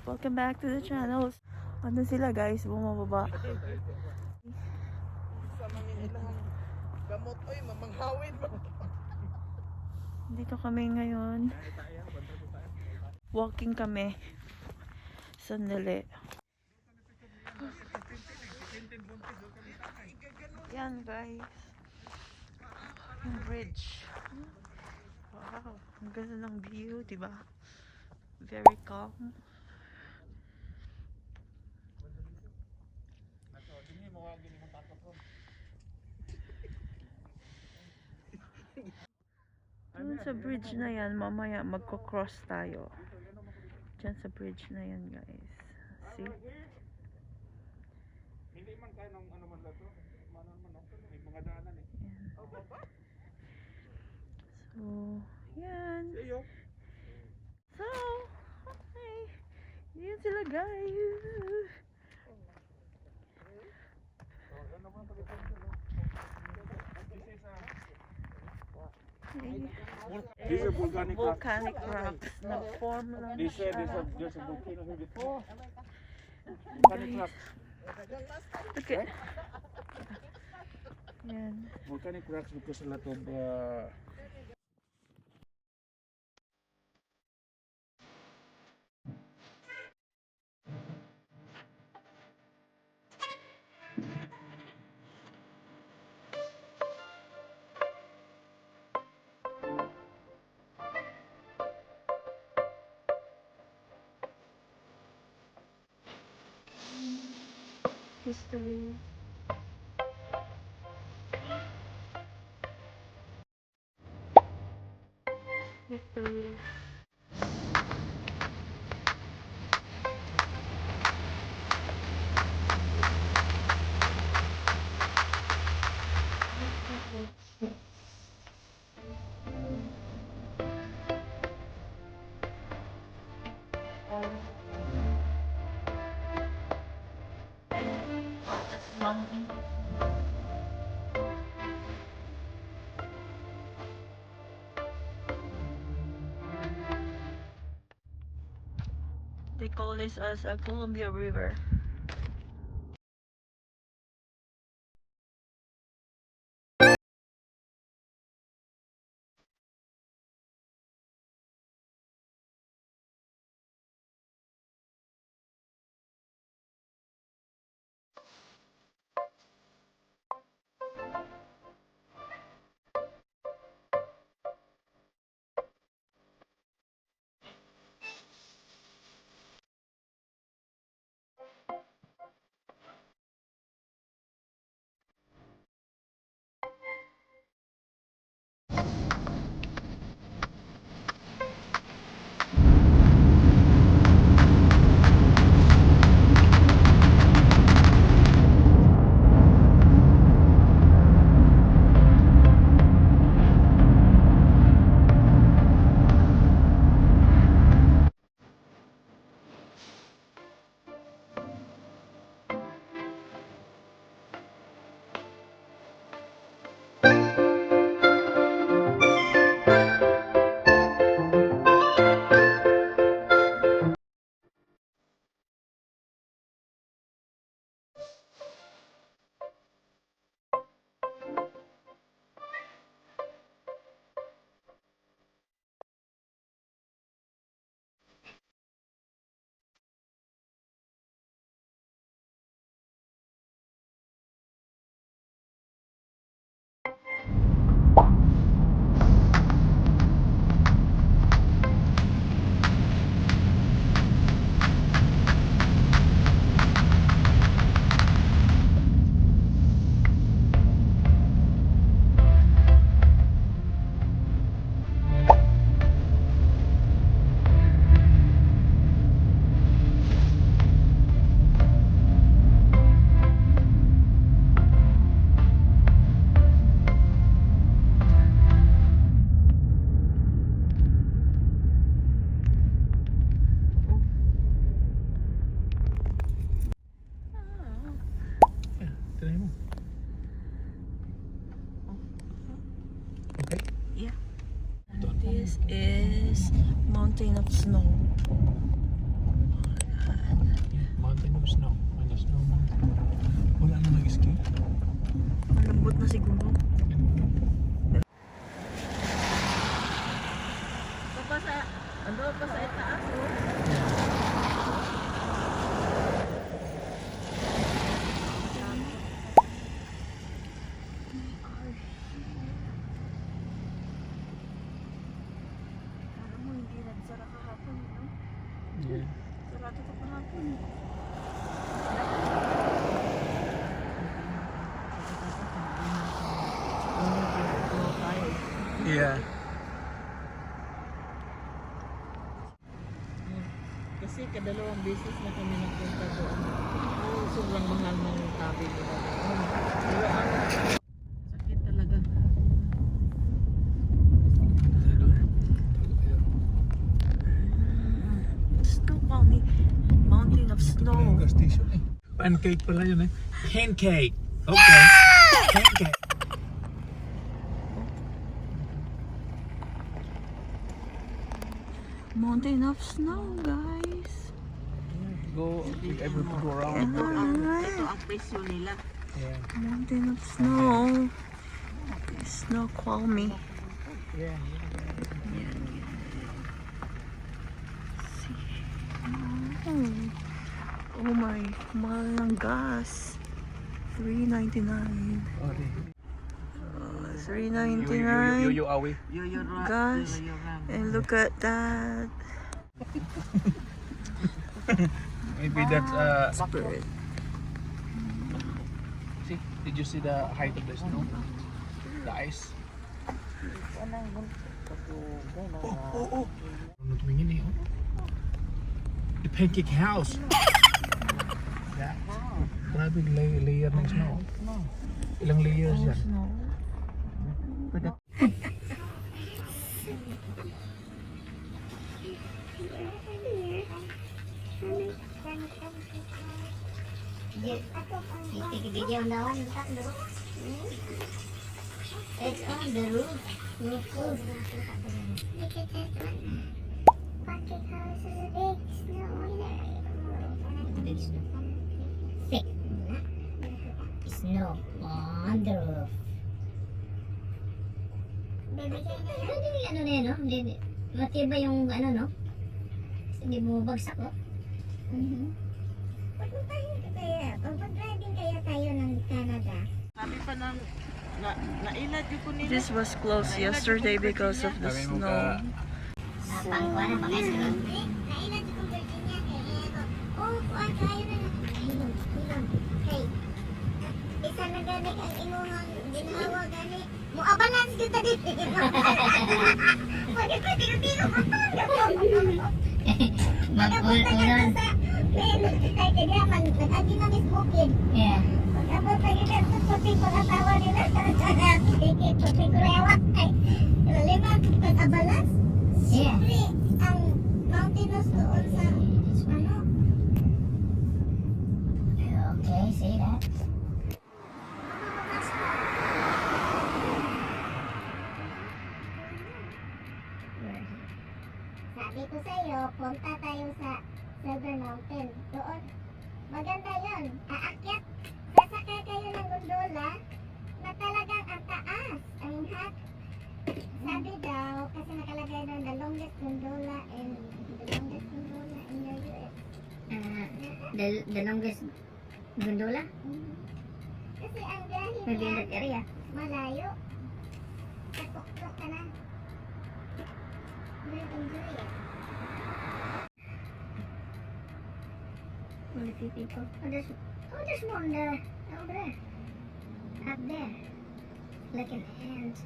Welcome back to the channel. Ano sila guys, bumababa. Sa manginilahang gamot, oy, mamanghawin mo. Dito kami ngayon. Walking kami. Sandali. Yan guys. Yung bridge. Wow, ang ganda ng view, diba? Very calm. Dun sa bridge na yan, mamaya magko-cross tayo. Diyan sa bridge na yan guys. See? Hindi man kaya ng ano man lang to. Manon man ako. May mga daanan eh. Yan. So, yan. Iyo. So, okay. Yan sila guys. Ano man palitan dito. This is volcanic rock. Volcanic rocks. Nag-form lang This siya. there's a volcano here before. Guys. Volcanic rock. Okay. Yan. Volcanic rocks because a lot of History. History. Mountain. They call this as a Columbia River. try mo. Okay. Yeah. This is Mountain of Snow. Mountain of Snow. Ano, snow mountain. Wala na nag-ski. Malambot na siguro. Ando pa sa itaas, oh. Alam mo, hindi nagsara kahapon, no? Yeah. Sarado ka kahapon. Yeah. Kasi kadalawang beses na kami nagpunta doon. Sobrang mahal ng tabi nila. Pero sakit talaga. Snow mountain. Mountain of snow. Gas station eh. Pancake pala yun eh. Pancake. Okay. Pancake. Mountain of snow, guys. Go, if ever to go around. Ito ang presyo nila. Yeah. Mountain of snow. Snow Kwame. Yeah. Oh my, mahal ng gas. $3.99. Okay. $3.99. You awi. Gas. And look at that. Maybe that's Spirit. see, did you see the height of the snow? The ice? Oh. Ano tumingin eh, oh. The pancake house. Yeah. Grabe layer ng snow. Ilang layers yan? Snow. It's on the roof. Look at that one. Pancake house is a big snow in there. Big snow. Thick. Snow on the roof. Baby, hindi ano na yun, no? Hindi, matibay yung ano, no? Hindi mo bagsak, oh. Pag-driving kaya tayo ng Canada. Sabi pa ng nailad yung kunin. This was closed yesterday because of the Sabi mo snow. Pangkuhan na mga snow. Nailan yung Virginia kaya oh, kuhan tayo na hilom. Hey, isa na gani ang inuhang ginhawa gani. Muabalance kita dito. Pwede tiro-tiro ka pa. Mag-ulon. Ay, kaya man, nag-agi na mis bukid. Yeah. Pag-abot lagi ka, tutupi ko na tawa nila. Tutupi ko lewat. Ay, lima, pag-abalance. Yeah. Siyempre, ang mountainous doon sa, ano? Okay, say that. Sabi ko sa'yo, punta tayo sa Silver Mountain. Doon, maganda yun. Aakyat, sasakay kayo ng gondola na talagang ang taas. Ang hot. Sabi daw, kasi nakalagay doon, the longest gondola in the US. The longest gondola? Kasi ang biyahe Maybe in niya, that area. malayo. Tatok-tok ka na. We'll enjoy it. Only few people. There's one there. Over there. Up there. Like an ant.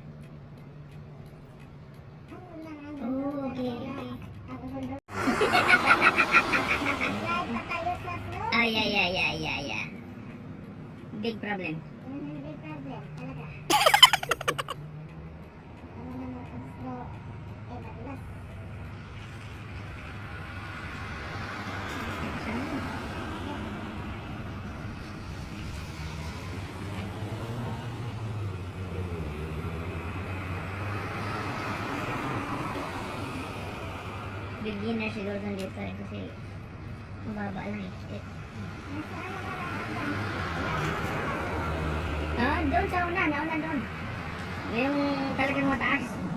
Ano lang ang Oh, gondola okay. nila. Ang gondola. Drive pa tayo sa snow. Yeah. Big problem. Big problem, talaga. Ano naman ang snow? Madalas. Beginner siguro dito kasi mababa lang eh. Ah, doon sa una, nauna doon. Yung talagang mataas.